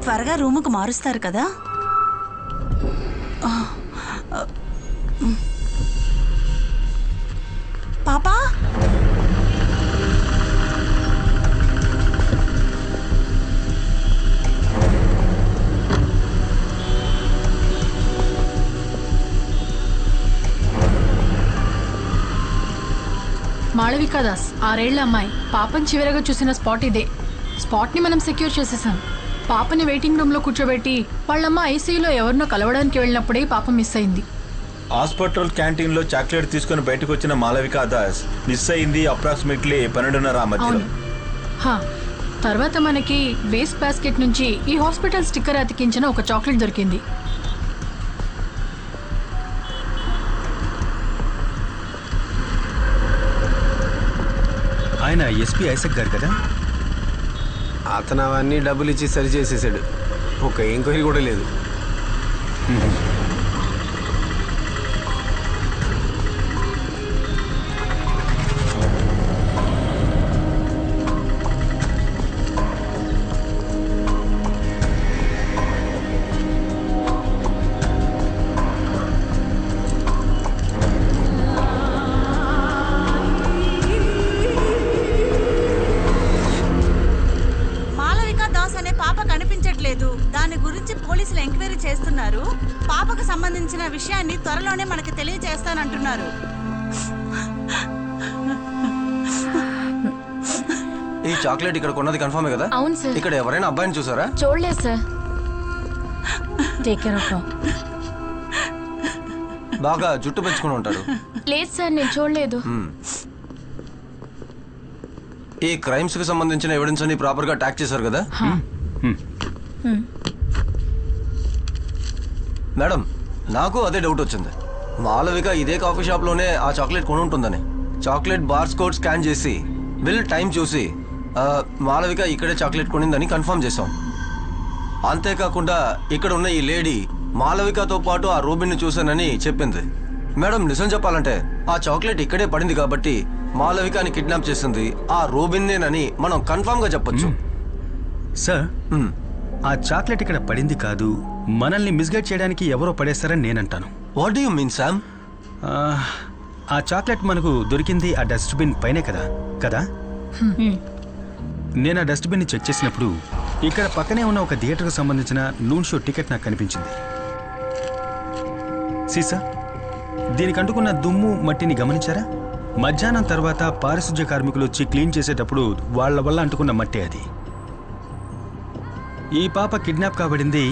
త్వరగా రూముకు మారుస్తారు కదా? పాపా, మాళవికా దాస్ 6 ఏళ్ల అమ్మాయి. పాపని చివరగా చూసిన స్పాట్ ఇదే. స్పాట్ని మనం సెక్యూర్ చేసేసాం. పాపని వెయిటింగ్ రూమ్లో కూర్చోబెట్టి వాళ్ళమ్మ ఐసీయూలో ఎవరినో కలవడానికి వెళ్ళినప్పుడే పాప మిస్ అయింది. హాస్పిటల్ క్యాంటీన్లో చాక్లెట్ తీసుకుని బయటకు వచ్చిన మాళవికా దాస్ మిస్ అయింది అప్రాక్సిమేట్లీ 12:30 మధ్యలో. తర్వాత మనకి వేస్ట్ బాస్కెట్ నుంచి ఈ హాస్పిటల్ స్టిక్కర్ అతికించిన ఒక చాక్లెట్ దొరికింది. ఆయన ఎస్పీ ఐసక్ గారు కదా? అతను అవన్నీ డబ్బులు ఇచ్చి సరి చేసేసాడు. ఒక ఎంక్వైరీ కూడా లేదు. దాని గురించి పోలీసులు ఎంక్వైరీ చేస్తున్నారు. పాపకు సంబంధించిన విషయాన్ని త్వరలోనే మనకి తెలియజేస్తానంటున్నారు. ఈ చాక్లెట్ ఇక్కడ కొన్నది కన్ఫర్మే కదా? అవును సార్. ఇక్కడ ఎవరైనా అబ్బాయిని చూసారా? చూడలేదు సార్. Take care of. బాగా జుట్టు పెంచుకుని ఉంటాడు. లేదు సార్, నేను చూడలేదు. ఈ క్రైమ్స్ కి సంబంధించిన ఎవిడెన్స్ అన్ని ప్రాపర్ గా ట్యాగ్ చేశారు కదా? మేడం, నాకు అదే డౌట్ వచ్చింది. మాళవిక ఇదే కాఫీ షాప్ లోనే ఆ చాక్లెట్ కొని ఉంటుందని. చాక్లెట్ బార్స్ కోడ్ స్కాన్ చేసి బిల్ టైం చూసి మాళవిక ఇక్కడే చాక్లెట్ కొనిందని కన్ఫర్మ్ చేశాం. అంతేకాకుండా ఇక్కడ ఉన్న ఈ లేడీ మాళవికతో పాటు ఆ రూబిన్ ని చూశానని చెప్పింది. మేడం, నిజం చెప్పాలంటే ఆ చాక్లెట్ ఇక్కడే పడింది కాబట్టి మాళవికని కిడ్నాప్ చేసింది ఆ రూబిన్నేనని మనం కన్ఫర్మ్ గా చెప్పొచ్చు. సార్, ఆ చాక్లెట్ ఇక్కడ పడింది కాదు, మనల్ని మిస్గైడ్ చేయడానికి ఎవరో పడేస్తారని నేనంటాను. What do you mean Sam? ఆ చాక్లెట్ మనకు దొరికింది ఆ డస్ట్బిన్ పైనే కదా? నేను ఆ డస్ట్బిన్ని చెక్ చేసినప్పుడు ఇక్కడ పక్కనే ఉన్న ఒక థియేటర్కు సంబంధించిన నూన్ షో టికెట్ నాకు కనిపించింది. సీసా, దీనికి అంటుకున్న దుమ్ము మట్టిని గమనించారా? మధ్యాహ్నం తర్వాత పారిశుధ్య కార్మికులు వచ్చి క్లీన్ చేసేటప్పుడు వాళ్ళ వల్ల అంటుకున్న మట్టే అది. ఈ పాప కిడ్నాప్ కాబడింది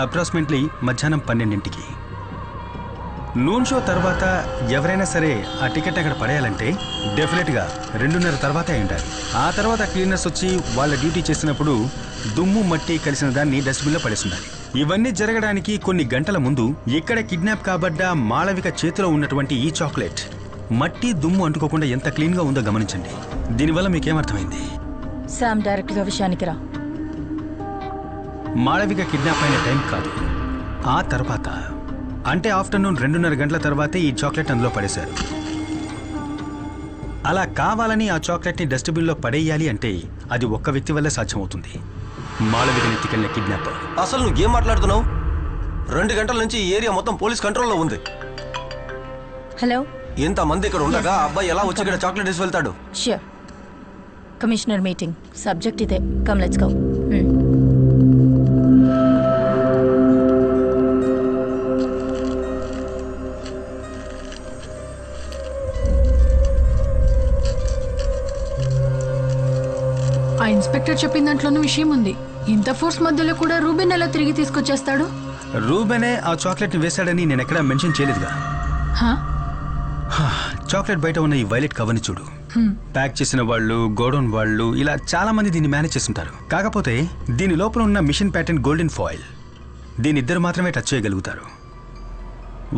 అప్రాక్సిమేట్లీ మధ్యాహ్నం 12ంటికి. నూన్ షో తర్వాత ఎవరైనా సరే ఆ టికెట్ అక్కడ పడేయాలంటే డెఫినెట్గా 2:30 తర్వాత అయి ఉండాలి. ఆ తర్వాత క్లీనర్స్ వచ్చి వాళ్ళ డ్యూటీ చేసినప్పుడు దుమ్ము మట్టి కలిసిన దాన్ని డస్ట్బిన్లో పడేసి ఉండాలి. ఇవన్నీ జరగడానికి కొన్ని గంటల ముందు ఇక్కడ కిడ్నాప్ కాబడ్డ మాళవిక చేతిలో ఉన్నటువంటి ఈ చాక్లెట్ మట్టి దుమ్ము అంటుకోకుండా ఎంత క్లీన్గా ఉందో గమనించండి. దీనివల్ల మీకేమర్థమైంది? శామ్, డైరెక్ట్గా విషయానికి రా. మాళవిక కిడ్నాప్ అయిన టైం కాదు, ఆ తర్వాత అంటే ఆఫ్టర్నూన్ 2:30 గంటల తర్వాతే ఈ చాక్లెట్ అందులో పడేశారు. అలా కావాలని ఆ చాక్లెట్ని డస్ట్బిన్లో పడేయాలి అంటే అది ఒక్క వ్యక్తి వల్లే సాధ్యమవుతుంది, మాళవికని ఎత్తుకెళ్ళిన కిడ్నాపర్. అసలు నువ్వు ఏం మాట్లాడుతున్నావు? 2 గంటల నుంచి ఈ ఏరియా మొత్తం పోలీస్ కంట్రోల్లో ఉంది. హలో, ఇంతమంది ఇక్కడ ఉండగా అబ్బాయి ఎలా వచ్చి ఇక్కడ చాక్లెట్ వేసి వెళ్తాడు? ష్యూర్. కమిషనర్ మీటింగ్, సబ్జెక్ట్ ఇదే. Come let's go. ఆ ఇన్స్పెక్టర్ చెప్పిన దాంట్లోనూ విషయం ఉంది. ఇంత ఫోర్స్ మధ్యలో కూడా రూబెన్ ఎలా తిరిగి తీసుకొచ్చేస్తాడు? రూబెనే ఆ చాక్లెట్ని వేశాడని నేను ఎక్కడా మెన్షన్ చేయలేదుగా. చాక్లెట్ బయట ఉన్న ఈ వైలెట్ కవర్ని చూడు. ప్యాక్ చేసిన వాళ్ళు, గోడౌన్ వాళ్ళు, ఇలా చాలా మంది దీన్ని మేనేజ్ చేస్తుంటారు. కాకపోతే దీని లోపల ఉన్న మిషన్ ప్యాటర్న్ గోల్డెన్ ఫాయిల్, దీని ఇద్దరు మాత్రమే టచ్ చేయగలుగుతారు.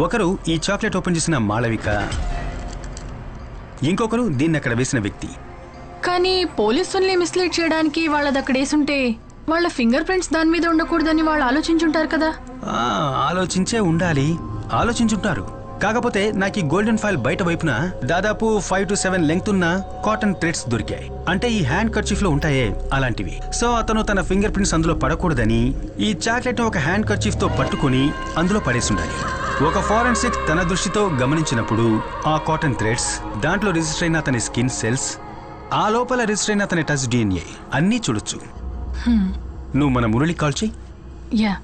ఒకరు ఈ చాక్లెట్ ఓపెన్ చేసిన మాళవిక, ఇంకొకరు దీన్ని అక్కడ వేసిన వ్యక్తి. కానీ పోలీసుల్ని మిస్లీడ్ చేయడానికి వాళ్ళది అక్కడ వేసుంటే వాళ్ళ ఫింగర్ ప్రింట్స్ దాని మీద ఉండకూడదని వాళ్ళు ఆలోచించుంటారు కదా. ఆలోచించే ఉండాలి, ఆలోచించుంటారు. కాకపోతే నాకు ఈ గోల్డెన్ ఫాయిల్ బయట వైపున దాదాపు 5 to 7 లెంగ్త్ ఉన్న కాటన్ థ్రెడ్స్ దొరికాయి. అంటే ఈ హ్యాండ్ కర్చీఫ్ లో ఉంటాయే అలాంటివి. సో అతను తన ఫింగర్ ప్రింట్స్ అందులో పడకూడదని ఈ చాక్లెట్ ని ఒక హ్యాండ్ కర్చీఫ్ తో పట్టుకుని అందులో పడేసి ఉండాలి. ఒక ఫారెన్సిక్ తన దృష్టితో గమనించినప్పుడు ఆ కాటన్ థ్రెడ్స్, దాంట్లో రిజిస్టర్ అయిన అతని స్కిన్ సెల్స్, ఆ లోపల రిజిస్టర్ అయిన అతని టచ్ DNA అన్నీ చూడొచ్చు. నువ్వు మన మురళి కాల్ చెయ్యి. యా.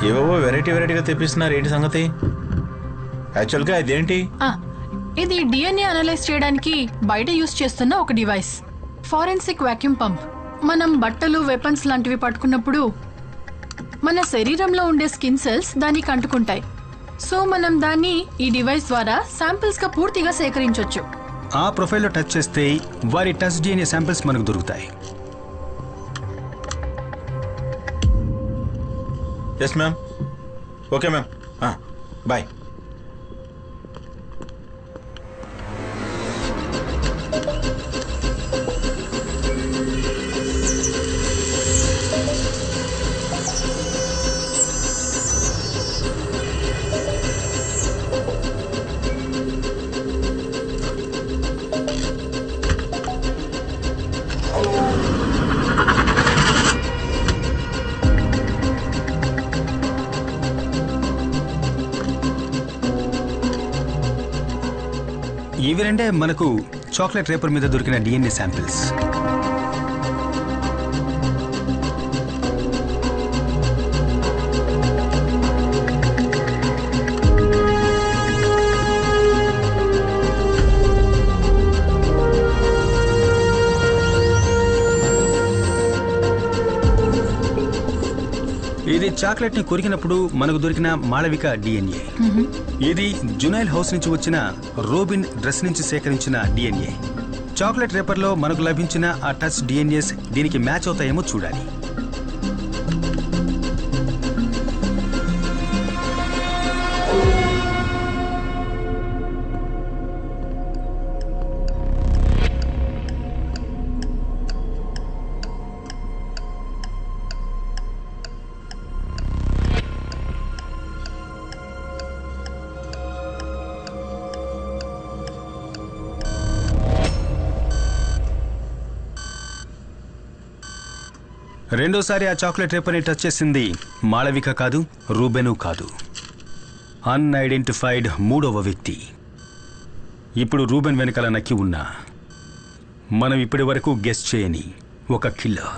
ఏవో వెరైటీగా తెప్పిస్తున్నారు, ఏంటి సంగతి? యాక్చువల్గా ఇదేంటి? ఇది DNA అనలైజ్ చేయడానికి బయట యూస్ చేస్తున్న ఒక డివైస్, ఫారెన్సిక్ వాక్యూమ్ పంప్. మనం బట్టలు, వెపన్స్ లాంటివి పట్టుకున్నప్పుడు మన శరీరంలో ఉండే స్కిన్ సెల్స్ దానికి అంటుకుంటాయి. సో మనం దాన్ని ఈ డివైస్ ద్వారా శాంపిల్స్ గా పూర్తిగా సేకరించవచ్చు. ఆ ప్రొఫైల్లో టచ్ చేస్తే వారి టచ్ DNA శాంపిల్స్ మనకు దొరుకుతాయి. Yes ma'am. Okay ma'am, bye. ఇవి రెండే మనకు చాక్లెట్ రేపర్ మీద దొరికిన DNA శాంపిల్స్. ఇది చాక్లెట్ ని కొరికినప్పుడు మనకు దొరికిన మాళవిక DNA. ఇది జునైల్ హౌస్ నుంచి వచ్చిన రోబిన్ డ్రెస్ నుంచి సేకరించిన DNA. చాక్లెట్ రేపర్ లో మనకు లభించిన ఆ టచ్ DNAs దీనికి మ్యాచ్ అవుతాయేమో చూడాలి. రెండోసారి ఆ చాక్లెట్ రేపర్ని టచ్ చేసింది మాళవిక కాదు, రూబెను కాదు, అన్ఐడెంటిఫైడ్ మూడవ వ్యక్తి. ఇప్పుడు రూబెన్ వెనకాల నక్కి ఉన్నా మనం ఇప్పటి వరకు గెస్ చేయని ఒక కిల్లర్.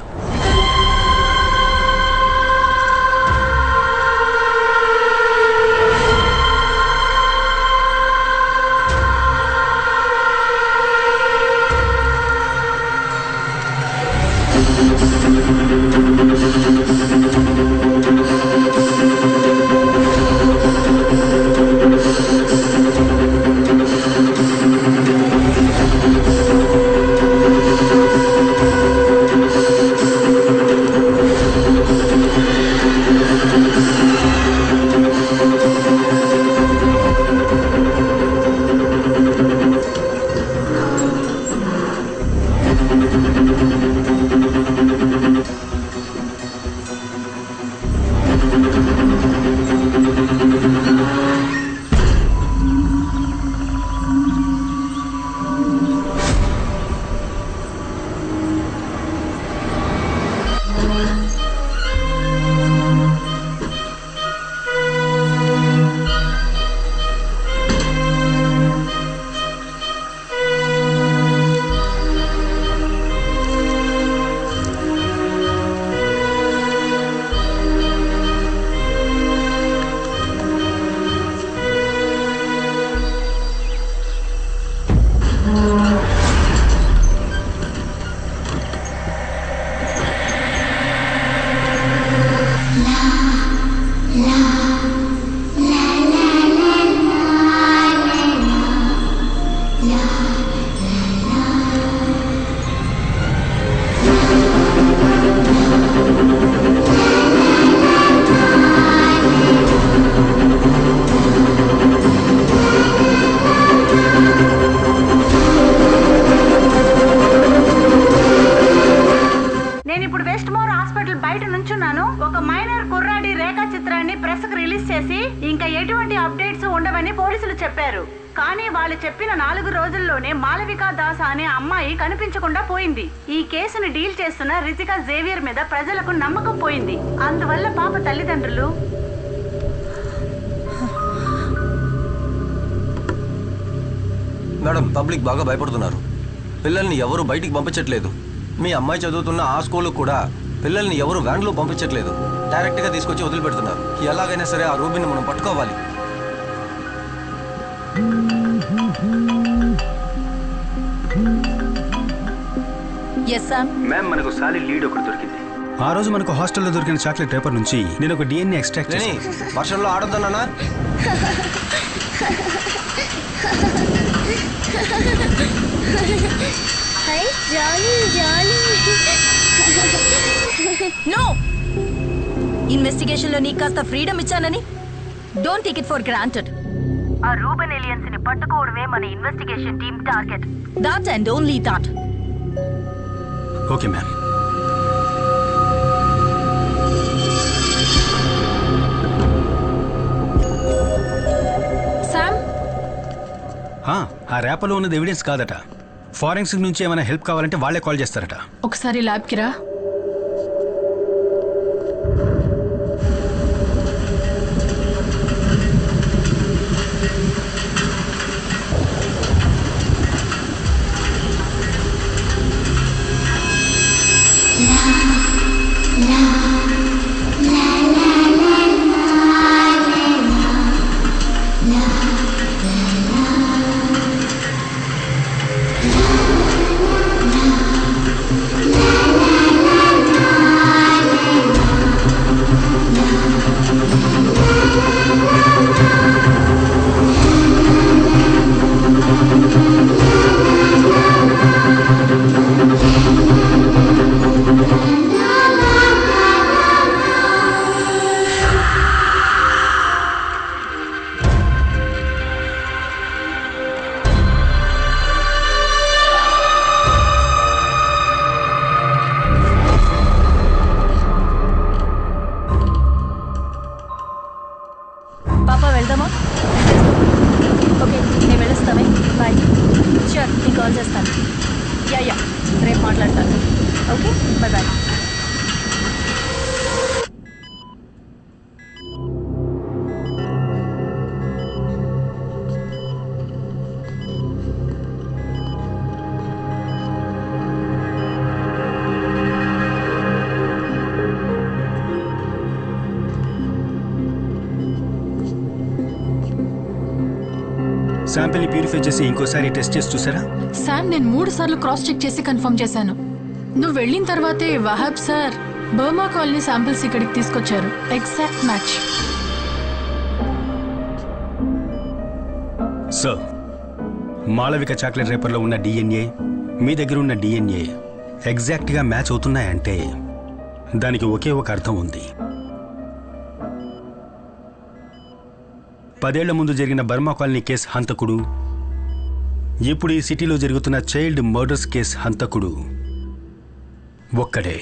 రిలీజ్ చేసి ఇంకా ఎటువంటి అప్డేట్స్ ఉండవని పోలీసులు చెప్పారు. కానీ వాళ్ళు చెప్పిన 4 రోజుల్లోనే మాలవికా దాస్ అనే అమ్మాయి కనిపించకుండా పోయింది. ఈ కేసును డీల్ చేస్తున్న రితికా జేవియర్ మీద ప్రజలకు నమ్మకం పోయింది. అందువల్ల పాప తల్లిదండ్రులు మేడం, పబ్లిక్ బాగా భయపడుతున్నారు. పిల్లల్ని ఎవరు బయటికి పంపించట్లేదు. మీ అమ్మాయి చదువుతున్న ఆ స్కూల్కి కూడా పిల్లల్ని ఎవరు వ్యాన్లో పంపించట్లేదు. డైరెక్ట్గా తీసుకొచ్చి వదిలిపెడుతున్నారు. ఎలాగైనా సరే ఆ రూబిని మనం పట్టుకోవాలి. మ్యామ్, మనకు సాలిడ్ లీడ్ ఒకటి దొరికింది. ఆ రోజు మనకు హాస్టల్లో దొరికిన చాక్లెట్ పేపర్ నుంచి నేను ఒక డిఎన్ఏ ఎక్స్ట్రాక్ట్ చేసి వర్షంలో ఆడొద్దన్నా. నో, ఇన్వెస్టిగేషన్ లో నీకు కాస్త ఫ్రీడమ్ ఇచ్చానని don't take it for granted. ఆ రూబెన్ ఏలియన్స్ ని పట్టుకోవడమే మన investigation team target. That and only that. Okay ma'am. Sam, ఆ ర్యాపలో ఉన్నది ఎవిడెన్స్ కాదట. ఫారెన్సిక్ నుంచి ఏమైనా హెల్ప్ కావాలంటే వాళ్ళే కాల్ చేస్తారట. ఒకసారి ల్యాబ్కి రా. పాప వెళ్దామా? ఓకే, నేను వెళ్ళొస్తామే. బాయ్. షూర్, నేను కాల్ చేస్తాను. యా, రేపు మాట్లాడతాను. Okay, bye bye. శాంపిల్ని ప్యూరిఫై చేసి ఇంకోసారి టెస్ట్ చేసి చూసారా? శామ్, నేను 3 సార్లు క్రాస్ చెక్ చేసి కన్ఫర్మ్ చేశాను. నువ్వు వెళ్ళిన తర్వాతే Wahab sir Burma colony samples ఇక్కడికి తీసుకొచ్చారు. Exact match. Sir, Malavika chocolate రేపర్లో ఉన్న డిఎన్ఏ మీ దగ్గర ఉన్న డిఎన్ఏ ఎగ్జాక్ట్గా మ్యాచ్ అవుతున్నాయంటే దానికి ఒకే ఒక అర్థం ఉంది. 10 ఏళ్ల ముందు జరిగిన బర్మా కాలనీ కేసు హంతకుడు, ఇప్పుడు ఈ సిటీలో జరుగుతున్న చైల్డ్ మర్డర్స్ కేసు హంతకుడు ఒక్కడే.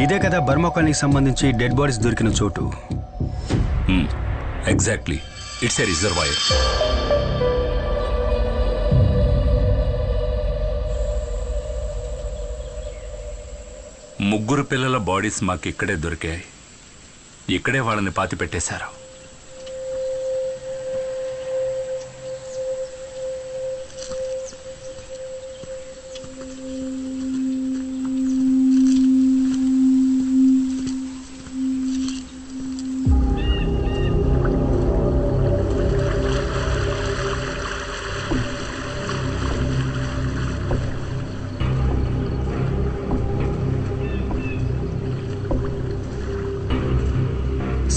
ఇదే కదా బర్మా కాలనీకి సంబంధించి డెడ్ బాడీస్ దొరికిన చోటు. Exactly, it's a reservoir. ముగ్గురు పిల్లల బాడీస్ మాకు ఇక్కడే దొరికాయి. ఇక్కడే వాళ్ళని పాతి పెట్టేశారు.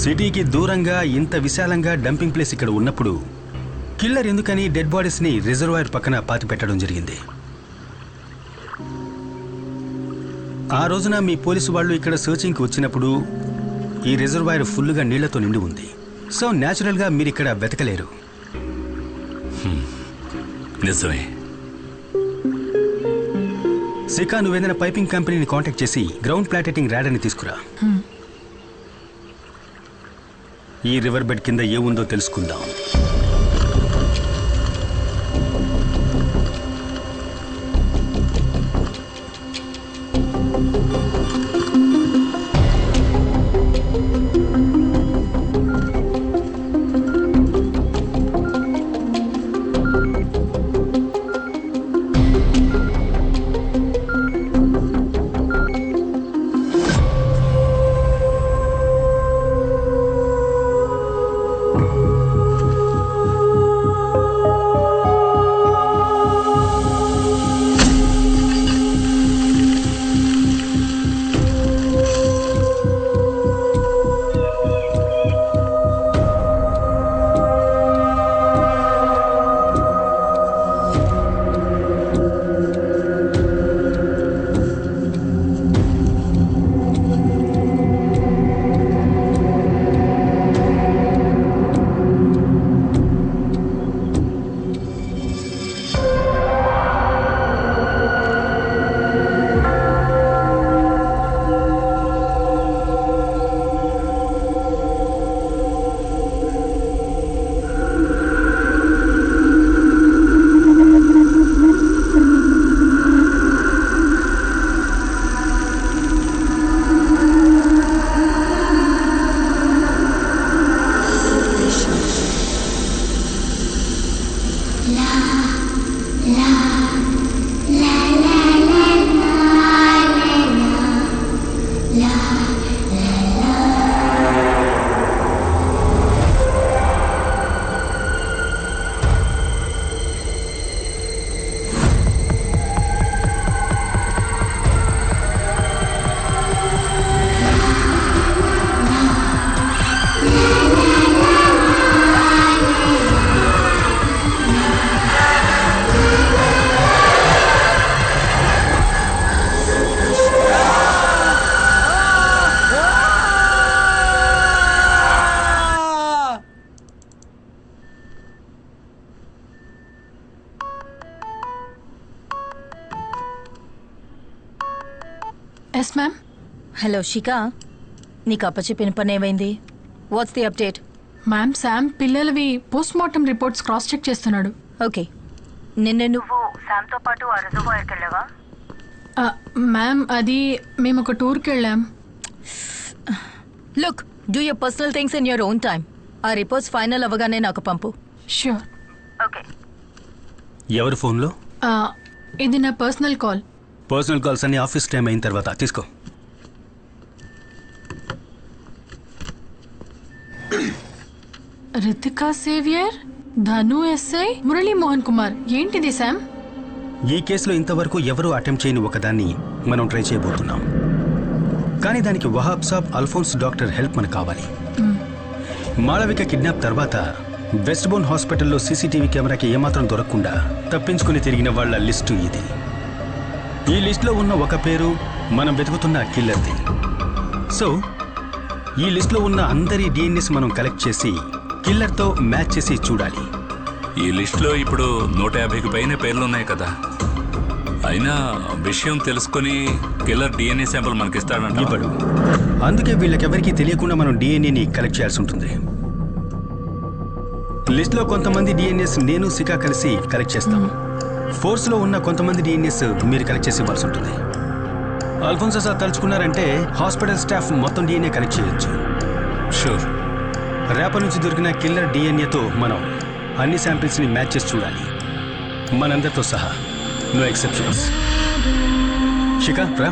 సిటీకి దూరంగా ఇంత విశాలంగా డంపింగ్ ప్లేస్ ఇక్కడ ఉన్నప్పుడు కిల్లర్ ఎందుకని డెడ్ బాడీస్ని రిజర్వాయర్ పక్కన పాతి పెట్టడం జరిగింది? ఆ రోజున మీ పోలీసు వాళ్ళు ఇక్కడ సర్చింగ్కి వచ్చినప్పుడు ఈ రిజర్వాయర్ ఫుల్గా నీళ్లతో నిండి ఉంది. సో న్యాచురల్గా మీరు ఇక్కడ వెతకలేరు. నిజమే. శిఖా, నువ్వేదైనా పైపింగ్ కంపెనీని కాంటాక్ట్ చేసి గ్రౌండ్ ప్లాటెటింగ్ ర్యాడర్ని తీసుకురా. ఈ రివర్ బెడ్ కింద ఏముందో తెలుసుకుందాం. Yes ma'am. హలో శిఖా, నీకు అప్పచెప్పిన పని ఏమైంది? What's the update? Ma'am, Sam పిల్లలవి post mortem reports cross check చేస్తున్నాడు. ఓకే, నిన్న నువ్వు శామ్తో పాటు ఆ రిజర్వాయర్కి వెళ్ళావా? మ్యామ్, అది మేము ఒక టూర్కి వెళ్ళాం. Look, do your personal things in your own time. ఆ రిపోర్ట్స్ ఫైనల్ అవ్వగానే నాకు పంపు. ష్యూర్. ఓకే. ఎవరి ఫోన్లో? ఇది నా పర్సనల్ కాల్. పర్సనల్ కాల్స్ అన్ని ఆఫీస్ టైం అయిన తర్వాత తీసుకో. రితికా సేవియర్, ధను ఎస్ఐ, మురళీ మోహన్ కుమార్. ఏంటిది శామ్? ఈ కేసులో ఇంతవరకు ఎవరూ అటెంప్ట్ చేయని ఒకదాన్ని మనం ట్రై చేయబోతున్నాం. కానీ దానికి వహాబ్ సాబ్, అల్ఫోన్స్ డాక్టర్ హెల్ప్ మనకు కావాలి. మాళవిక కిడ్నాప్ తర్వాత వెస్ట్ బోన్ హాస్పిటల్లో సీసీటీవీ కెమెరాకి ఏమాత్రం దొరకకుండా తప్పించుకుని తిరిగిన వాళ్ల లిస్టు ఇది. ఈ లిస్టులో ఉన్న ఒక పేరు మనం వెతుకుతున్న కిల్లర్ది. సో ఈ లిస్టులో ఉన్న అందరి డిఎన్ఎస్ మనం కలెక్ట్ చేసి కిల్లర్తో మ్యాచ్ చేసి చూడాలి. ఈ లిస్టులో ఇప్పుడు 150కి పైన పేర్లున్నాయి కదా. అయినా విషయం తెలుసుకుని కిల్లర్ డిఎన్ఏ శాంపుల్ మనకి ఇస్తాడంట. ఇవ్వడు. అందుకే వీళ్ళకెవరికీ తెలియకుండా మనం డిఎన్ఏని కలెక్ట్ చేయాల్సి ఉంటుంది. లిస్టులో కొంతమంది డిఎన్ఎస్ నేను శిఖా కలిసి కలెక్ట్ చేస్తాం. ఫోర్స్లో ఉన్న కొంతమంది డిఎన్ఎస్ మీరు కలెక్ట్ చేసి ఇవ్వాల్సి ఉంటుంది. అల్ఫోన్సో సార్ తలుచుకున్నారంటే హాస్పిటల్ స్టాఫ్ మొత్తం డిఎన్ఏ కలెక్ట్ చేయొచ్చు. షూర్. రేపటి నుంచి దొరికిన కిల్లర్ డిఎన్ఏతో మనం అన్ని శాంపిల్స్ని మ్యాచ్ చేసి చూడాలి, మనందరితో సహా. No exceptions. శిఖా రా.